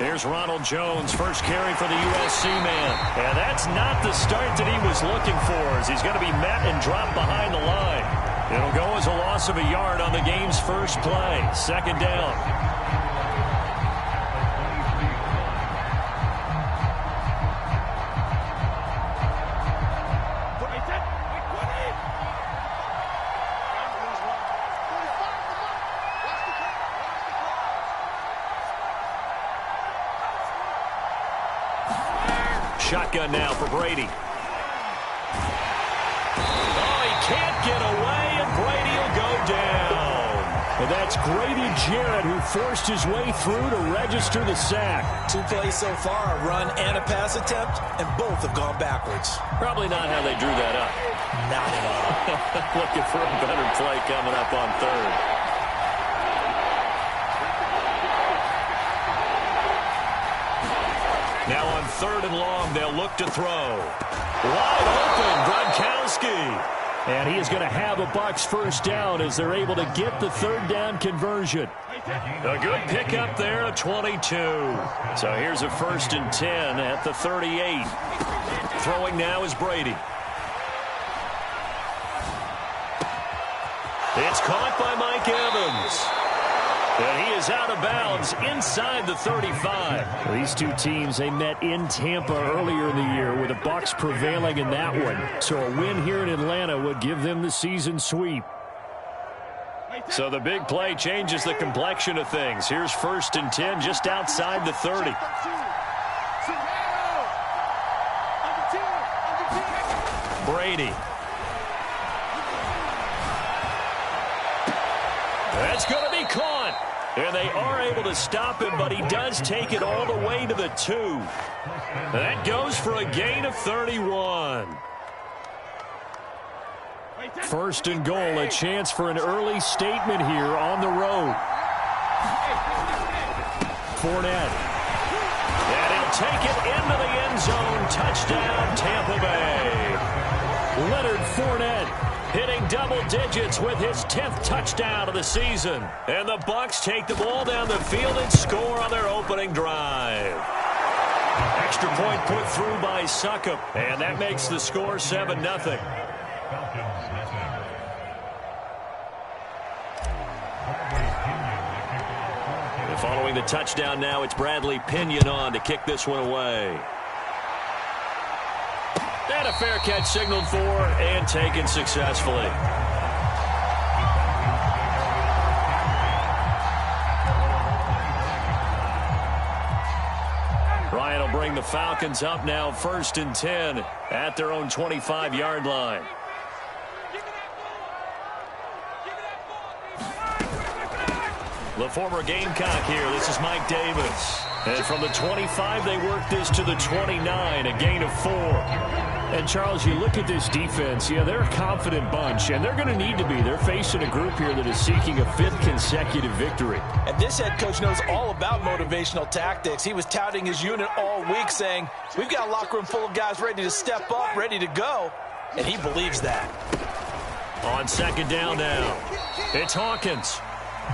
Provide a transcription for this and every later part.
Here's Ronald Jones, first carry for the USC man. And that's not the start that he was looking for, as he's going to be met and dropped behind the line. It'll go as a loss of a yard on the game's first play. Second down. Shotgun now for Brady. Oh, he can't get away, and Brady will go down. And that's Grady Jarrett who forced his way through to register the sack. 2 plays so far, a run and a pass attempt, and both have gone backwards. Probably not how they drew that up. Not at all. Looking for a better play coming up on third. Now on third and long, they'll look to throw. Wide open, Gronkowski. And he is going to have a Bucs first down as they're able to get the third down conversion. A good pickup there at 22. So here's a 1st and 10 at the 38. Throwing now is Brady. It's caught by Mike Evans. And he is out of bounds inside the 35. These two teams, they met in Tampa earlier in the year with the Bucs prevailing in that one. So a win here in Atlanta would give them the season sweep. So the big play changes the complexion of things. Here's 1st and 10 just outside the 30. Brady. That's going to be caught. And they are able to stop him, but he does take it all the way to the 2. That goes for a gain of 31. 1st and goal, a chance for an early statement here on the road. Fournette. And he'll take it into the end zone. Touchdown, Tampa Bay. Leonard Fournette hitting double digits with his 10th touchdown of the season. And the Bucs take the ball down the field and score on their opening drive. Extra point put through by Succop, and that makes the score 7-0. Following the touchdown now, it's Bradley Pinion on to kick this one away. And a fair catch signaled for and taken successfully. Ryan will bring the Falcons up now 1st and 10 at their own 25-yard line. The former Gamecock here. This is Mike Davis. And from the 25, they work this to the 29, a gain of 4. And, Charles, you look at this defense, yeah, they're a confident bunch, and they're going to need to be. They're facing a group here that is seeking a 5th consecutive victory. And this head coach knows all about motivational tactics. He was touting his unit all week, saying, we've got a locker room full of guys ready to step up, ready to go, and he believes that. On 2nd down now, it's Hawkins.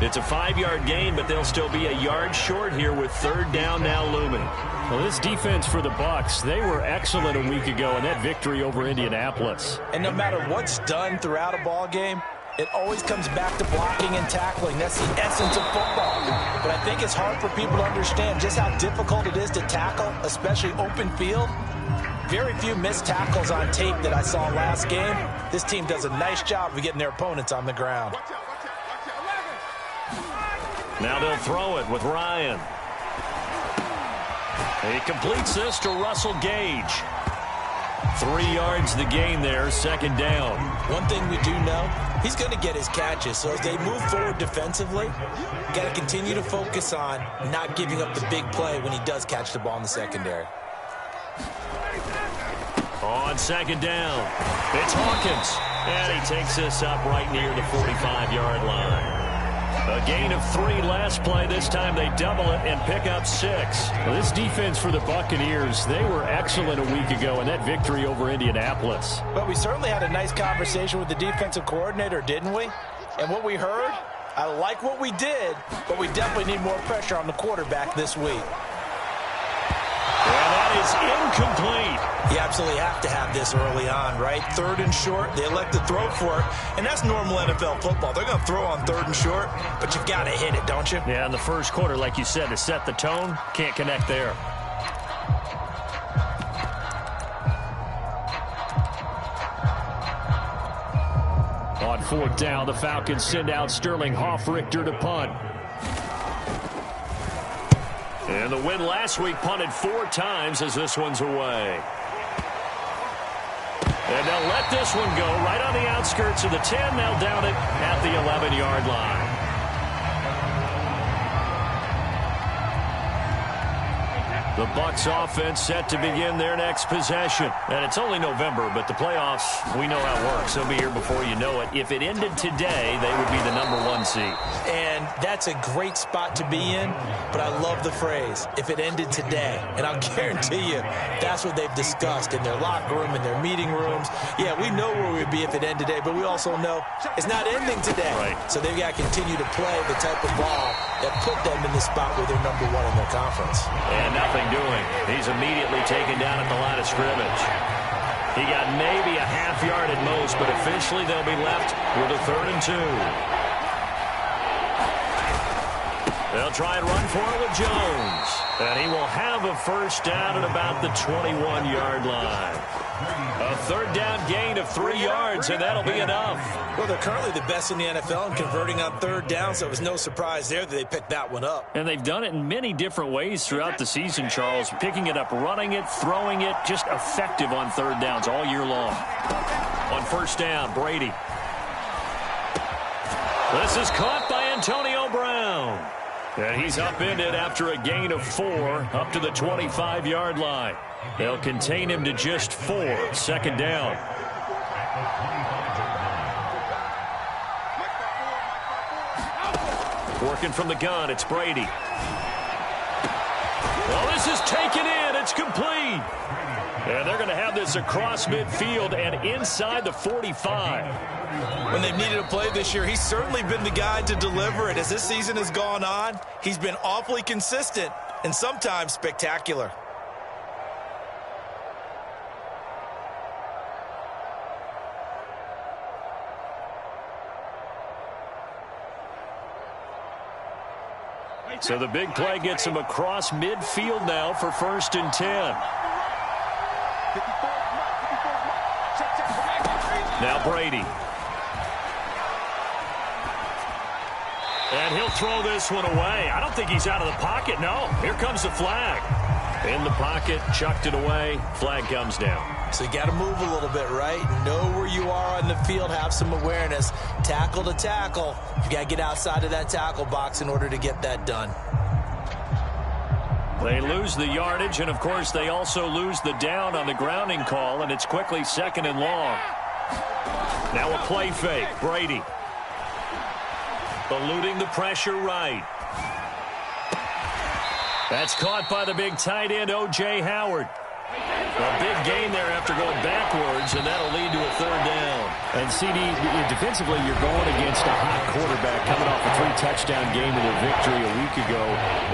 It's a 5-yard gain, but they'll still be a yard short here with 3rd down now looming. Well, this defense for the Bucs, they were excellent a week ago in that victory over Indianapolis. And no matter what's done throughout a ball game, it always comes back to blocking and tackling. That's the essence of football. But I think it's hard for people to understand just how difficult it is to tackle, especially open field. Very few missed tackles on tape that I saw last game. This team does a nice job of getting their opponents on the ground. Now they'll throw it with Ryan. He completes this to Russell Gage. 3 yards the gain there, 2nd down. One thing we do know, he's going to get his catches. So as they move forward defensively, got to continue to focus on not giving up the big play when he does catch the ball in the secondary. On 2nd down, it's Hawkins. And he takes this up right near the 45-yard line. A gain of 3 last play. This time they double it and pick up 6. Well, this defense for the Buccaneers, they were excellent a week ago in that victory over Indianapolis. But we certainly had a nice conversation with the defensive coordinator, didn't we? And what we heard, I like what we did, but we definitely need more pressure on the quarterback this week. is incomplete. You absolutely have to have this early on, right? 3rd and short, they elect to throw for it, and that's normal NFL football. They're going to throw on 3rd and short, but you've got to hit it, don't you? Yeah, in the first quarter, like you said, to set the tone, can't connect there. On 4th down, the Falcons send out Sterling Hoffrichter to punt. And the win last week punted 4 times as this one's away. And they'll let this one go right on the outskirts of the 10. They'll down it at the 11-yard line. The Bucs offense set to begin their next possession. And it's only November, but the playoffs, we know how it works. They'll be here before you know it. If it ended today, they would be the #1 seed. And that's a great spot to be in, but I love the phrase, if it ended today. And I'll guarantee you, that's what they've discussed in their locker room, in their meeting rooms. Yeah, we know where we'd be if it ended today, but we also know it's not ending today. Right. So they've got to continue to play the type of ball that put them in the spot where they're #1 in their conference. And nothing doing. He's immediately taken down at the line of scrimmage. He got maybe a half yard at most, but officially they'll be left with a 3rd and 2. They'll try and run for it with Jones. And he will have a first down at about the 21-yard line. A 3rd down gain of 3 yards, and that'll be enough. Well, they're currently the best in the NFL in converting on 3rd down, so it was no surprise there that they picked that one up. And they've done it in many different ways throughout the season, Charles. Picking it up, running it, throwing it, just effective on 3rd downs all year long. On 1st down, Brady. This is caught by Antonio Brown. And he's upended after a gain of 4 up to the 25-yard line. They'll contain him to just 4. 2nd down. Working from the gun, it's Brady. Well, this is taken in. It's complete. And they're going to have this across midfield and inside the 45. When they've needed a play this year, he's certainly been the guy to deliver it. As this season has gone on, he's been awfully consistent and sometimes spectacular. So the big play gets him across midfield now for 1st and 10. Now Brady. And he'll throw this one away. I don't think he's out of the pocket. No, here comes the flag. In the pocket, chucked it away. Flag comes down. So you got to move a little bit, right? Know where you are on the field, have some awareness. Tackle to tackle. You got to get outside of that tackle box in order to get that done. They lose the yardage, and of course they also lose the down on the grounding call, and it's quickly 2nd and long. Now a play fake. Brady. Eluding the pressure right. That's caught by the big tight end, O.J. Howard. A big gain there after going backwards, and that'll lead to a 3rd down. And, CD, defensively, you're going against a hot quarterback coming off a 3-touchdown game in their victory a week ago.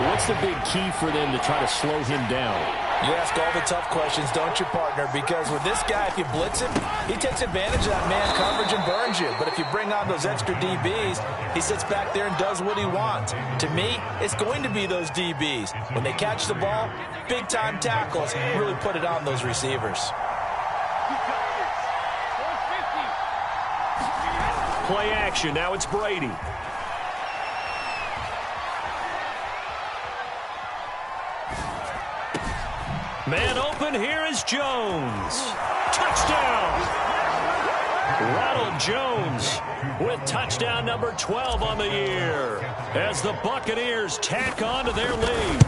What's the big key for them to try to slow him down? You ask all the tough questions, don't you, partner? Because with this guy, if you blitz him, he takes advantage of that man coverage and burns you. But if you bring on those extra DBs, he sits back there and does what he wants. To me, it's going to be those DBs. When they catch the ball, big-time tackles really put it on those receivers. Play action. Now it's Brady. Man open, here is Jones. Touchdown! Ronald Jones with touchdown number 12 on the year as the Buccaneers tack on to their lead.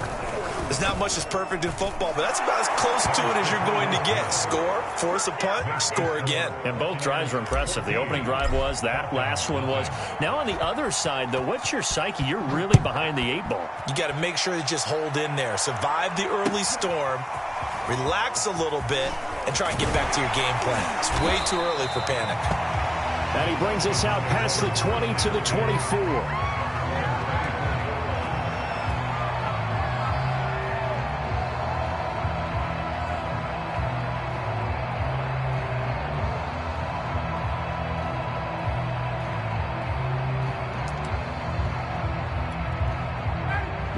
There's not much that's perfect in football, but that's about as close to it as you're going to get. Score, force a punt, score again. And both drives were impressive. The opening drive was, that last one was. Now on the other side, though, what's your psyche? You're really behind the 8 ball. You got to make sure to just hold in there. Survive the early storm, relax a little bit, and try and get back to your game plan. It's way too early for panic. And he brings us out past the 20 to the 24.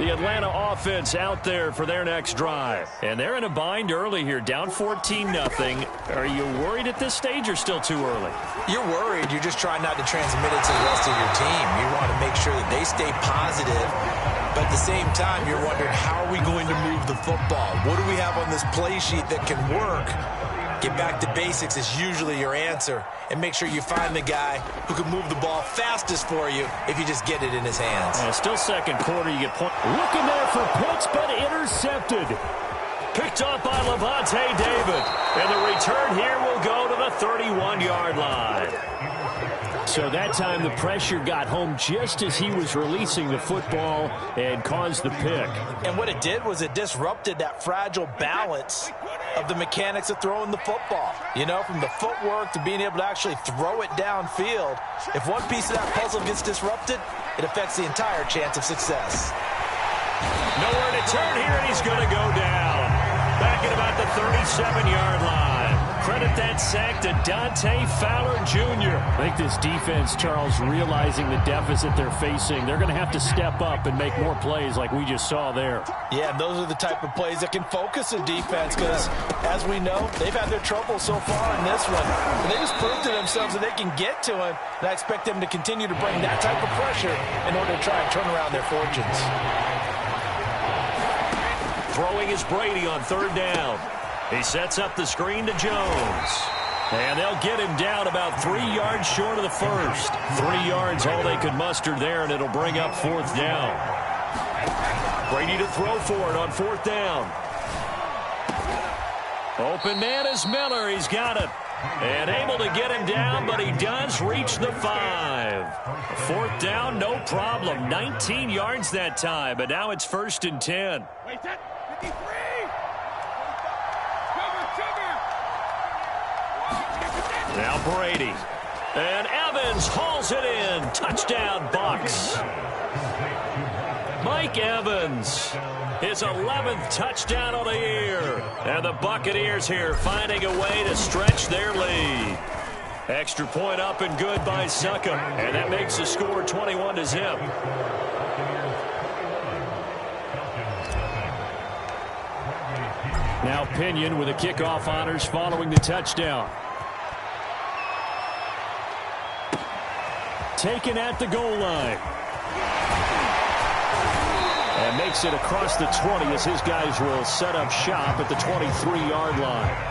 The Atlanta offense out there for their next drive. And they're in a bind early here, down 14-0. Are you worried at this stage or still too early? You're worried. You're just trying not to transmit it to the rest of your team. You want to make sure that they stay positive. But at the same time, you're wondering, how are we going to move the football? What do we have on this play sheet that can work? Get back to basics is usually your answer. And make sure you find the guy who can move the ball fastest for you if you just get it in his hands. Still second quarter, you get point. Looking there for Pitts, but intercepted. Picked up by Levante David. And the return here will go to the 31-yard line. So that time the pressure got home just as he was releasing the football and caused the pick. And what it did was it disrupted that fragile balance of the mechanics of throwing the football. You know, from the footwork to being able to actually throw it downfield. If one piece of that puzzle gets disrupted, it affects the entire chance of success. Nowhere to turn here, and he's going to go down. Back at about the 37-yard line. Credit that sack to Dante Fowler Jr. I think this defense, Charles, realizing the deficit they're facing, they're going to have to step up and make more plays like we just saw there. Yeah, those are the type of plays that can focus a defense because, as we know, they've had their trouble so far in this one. And they just proved to themselves that they can get to him, and I expect them to continue to bring that type of pressure in order to try and turn around their fortunes. Throwing is Brady on third down. He sets up the screen to Jones. And they'll get him down about 3 yards short of the first. 3 yards all they could muster there, and it'll bring up fourth down. Brady to throw for it on fourth down. Open man is Miller. He's got it. And able to get him down, but he does reach the 5. Fourth down, no problem. 19 yards that time, but now it's 1st and 10. Now Brady. And Evans hauls it in. Touchdown, Bucs. Mike Evans, his 11th touchdown of the year. And the Buccaneers here finding a way to stretch their lead. Extra point up and good by Succop. And that makes the score 21-0. Now Pinion with the kickoff honors following the touchdown. Taken at the goal line. And makes it across the 20 as his guys will set up shop at the 23-yard line.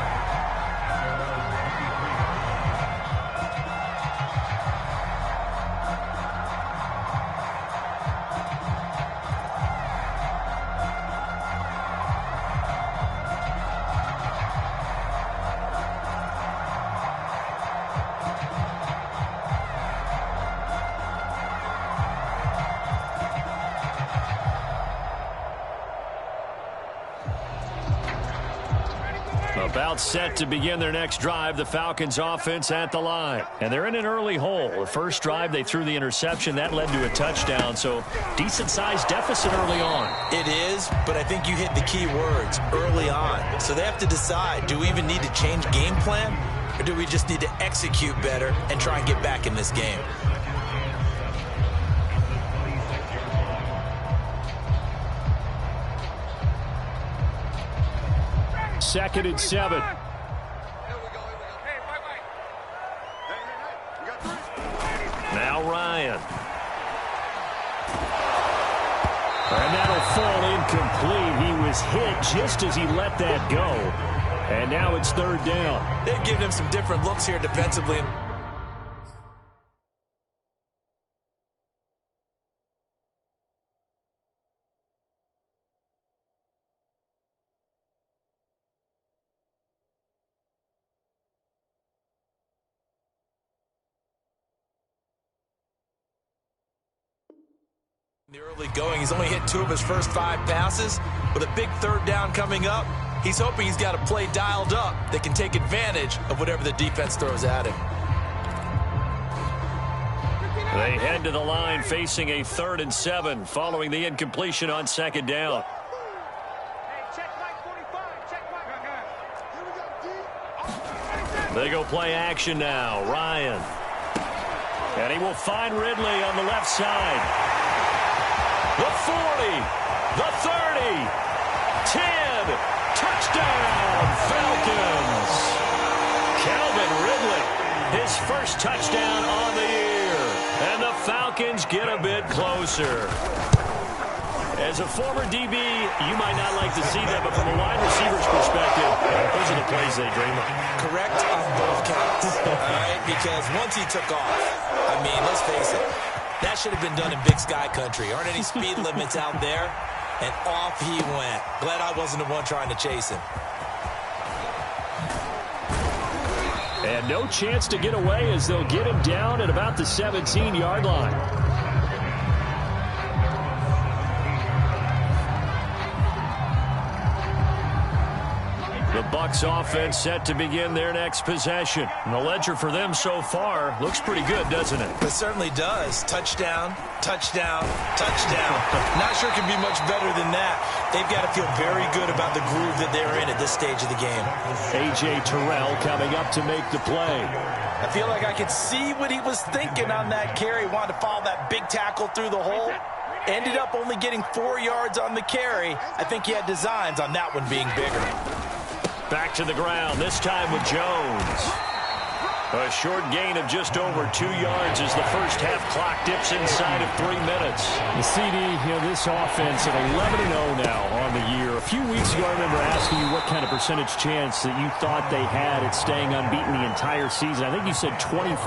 About set to begin their next drive, the Falcons offense at the line. And they're in an early hole. The first drive, they threw the interception. That led to a touchdown, so decent-sized deficit early on. It is, but I think you hit the key words, early on. So they have to decide, do we even need to change game plan, or do we just need to execute better and try and get back in this game? Second and 7. Now Ryan. And that'll fall incomplete. He was hit just as he let that go. And now it's third down. They've given him some different looks here defensively. In the early going, he's only hit 2 of his first 5 passes. With a big third down coming up, he's hoping he's got a play dialed up that can take advantage of whatever the defense throws at him. They head to the line facing a 3rd and 7 following the incompletion on second down. They go play action now. Ryan. And he will find Ridley on the left side. the 40, the 30, 10, touchdown, Falcons. Calvin Ridley, his first touchdown on the year, and the Falcons get a bit closer. As a former DB, you might not like to see that, but from a wide receiver's perspective, those are the plays they dream of. Correct on both counts, all right? Because once he took off, I mean, let's face it, that should have been done in Big Sky country. Aren't any speed limits out there? And off he went. Glad I wasn't the one trying to chase him. And no chance to get away as they'll get him down at about the 17-yard line. The Bucs offense set to begin their next possession. And the ledger for them so far looks pretty good, doesn't it? It certainly does. Touchdown, touchdown, touchdown. Not sure it can be much better than that. They've got to feel very good about the groove that they're in at this stage of the game. A.J. Terrell coming up to make the play. I feel like I could see what he was thinking on that carry. Wanted to follow that big tackle through the hole. Ended up only getting 4 yards on the carry. I think he had designs on that one being bigger. Back to the ground, this time with Jones. A short gain of just over 2 yards as the first half clock dips inside of 3 minutes. The CD, this offense at 11-0 now on the year. A few weeks ago, I remember asking you what kind of percentage chance that you thought they had at staying unbeaten the entire season. I think you said 25%.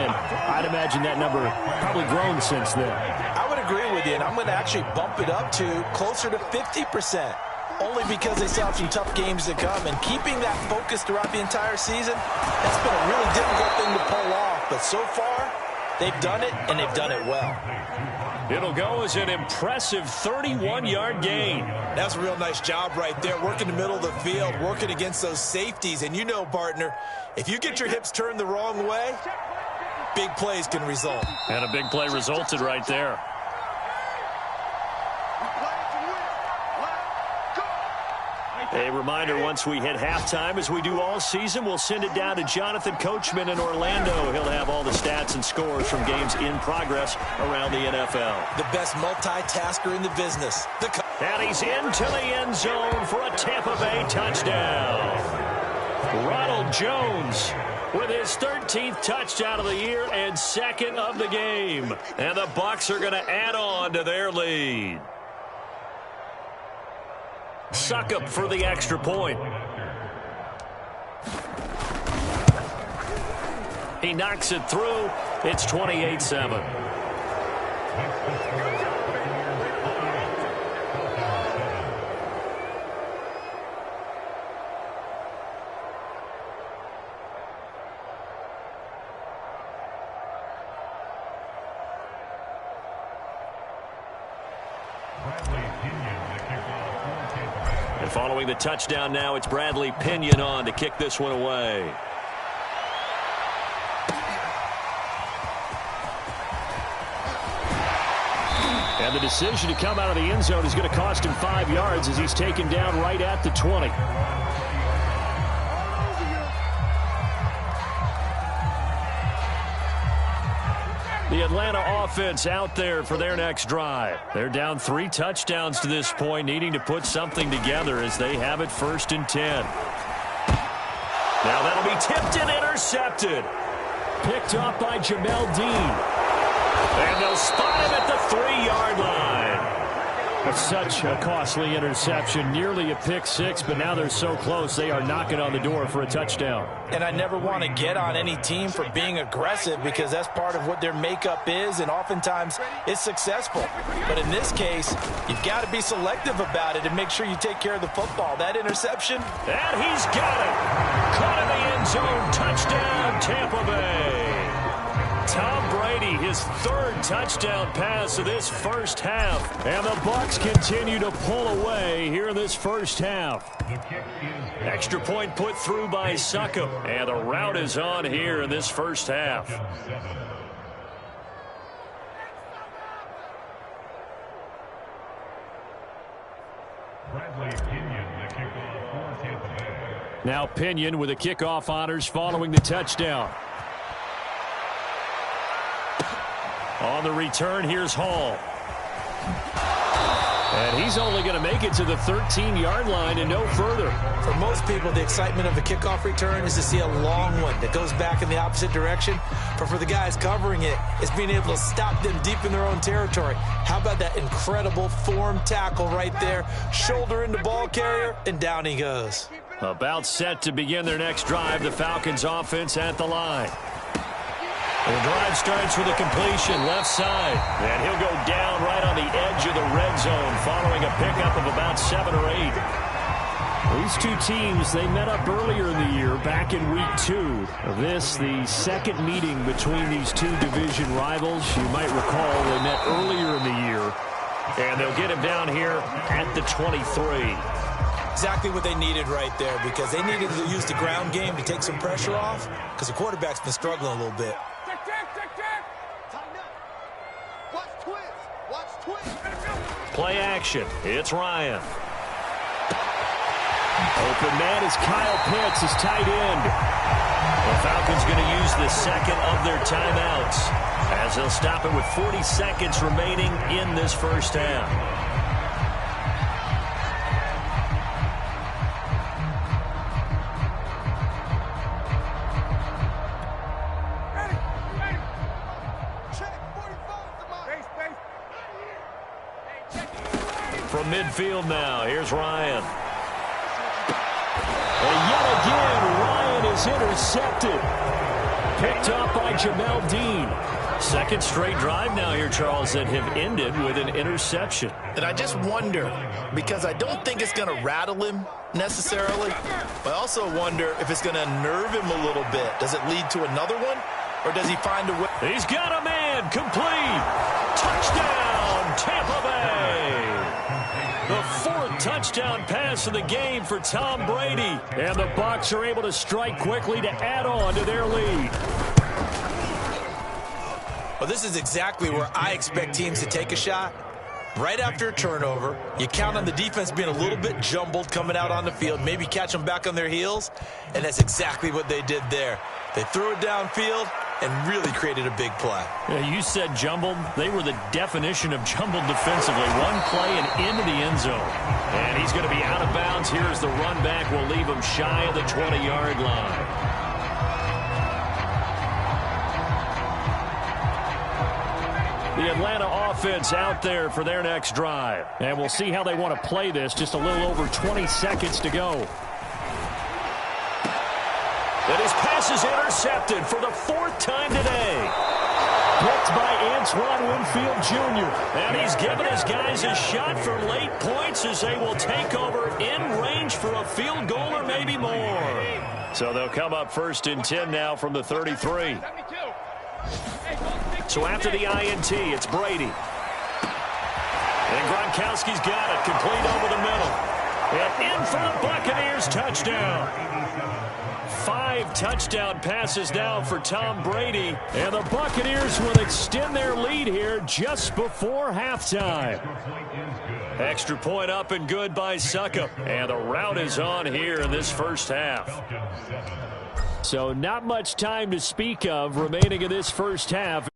I'd imagine that number probably grown since then. I would agree with you, and I'm going to actually bump it up to closer to 50%. Only because they still have some tough games to come. And keeping that focus throughout the entire season, that's been a really difficult thing to pull off. But so far, they've done it, and they've done it well. It'll go as an impressive 31-yard gain. That's a real nice job right there, working the middle of the field, working against those safeties. And you know, partner, if you get your hips turned the wrong way, big plays can result. And a big play resulted right there. A reminder, once we hit halftime, as we do all season, we'll send it down to Jonathan Coachman in Orlando. He'll have all the stats and scores from games in progress around the NFL. The best multitasker in the business. And he's into the end zone for a Tampa Bay touchdown. Ronald Jones with his 13th touchdown of the year and second of the game. And the Bucs are going to add on to their lead. Suckup for the extra point. He knocks it through. It's 28-7. And following the touchdown now, it's Bradley Pinion on to kick this one away. And the decision to come out of the end zone is going to cost him 5 yards as he's taken down right at the 20. The Atlanta offense out there for their next drive. They're down 3 touchdowns to this point, needing to put something together as they have it 1st and 10. Now that'll be tipped and intercepted. Picked up by Jamel Dean. And they'll spot him at the 3-yard line. That's such a costly interception, nearly a pick six, but now they're so close they are knocking on the door for a touchdown. And I never want to get on any team for being aggressive because that's part of what their makeup is, and oftentimes it's successful. But in this case, you've got to be selective about it and make sure you take care of the football. That interception. And he's got it. Caught in the end zone. Touchdown, Tampa Bay. Tom Brady, his 3rd touchdown pass of this first half. And the Bucs continue to pull away here in this first half. Extra point put through by Suckup. And the route is on here in this first half. Now Pinion with the kickoff honors following the touchdown. On the return, here's Hall. And he's only going to make it to the 13-yard line and no further. For most people, the excitement of a kickoff return is to see a long one that goes back in the opposite direction. But for the guys covering it, it's being able to stop them deep in their own territory. How about that incredible form tackle right there? Shoulder into ball carrier, and down he goes. About set to begin their next drive, the Falcons offense at the line. The drive starts with a completion left side. And he'll go down right on the edge of the red zone following a pickup of about 7 or 8. These two teams, they met up earlier in the year, back in week 2. This, the second meeting between these two division rivals. You might recall they met earlier in the year. And they'll get him down here at the 23. Exactly what they needed right there, because they needed to use the ground game to take some pressure off, because the quarterback's been struggling a little bit. Play action. It's Ryan. Open man is Kyle Pitts, his tight end. The Falcons going to use the second of their timeouts as they'll stop it with 40 seconds remaining in this first half. From midfield now, here's Ryan. And yet again, Ryan is intercepted. Picked up by Jamel Dean. Second straight drive now here, Charles, that have ended with an interception. And I just wonder, because I don't think it's going to rattle him necessarily, but I also wonder if it's going to nerve him a little bit. Does it lead to another one, or does he find a way? He's got a man, complete. Touchdown, Tampa Bay. The fourth touchdown pass of the game for Tom Brady. And the Bucs are able to strike quickly to add on to their lead. Well, this is exactly where I expect teams to take a shot. Right after a turnover, you count on the defense being a little bit jumbled coming out on the field, maybe catch them back on their heels, and that's exactly what they did there. They threw it downfield and really created a big play. Yeah, you said jumbled. They were the definition of jumbled defensively. One play and into the end zone. And he's going to be out of bounds. Here's the run back. We'll leave him shy of the 20-yard line. The Atlanta offense out there for their next drive. And we'll see how they want to play this. Just a little over 20 seconds to go. And his pass is intercepted for the fourth time today. Picked by Antoine Winfield Jr. And he's given his guys a shot for late points as they will take over in range for a field goal or maybe more. So they'll come up first and 10 now from the 33. So after the INT, it's Brady. And Gronkowski's got it, complete over the middle. And in for the Buccaneers, touchdown. 5 touchdown passes now for Tom Brady. And the Buccaneers will extend their lead here just before halftime. Extra point up and good by Suckup. And the route is on here in this first half. So not much time to speak of remaining in this first half.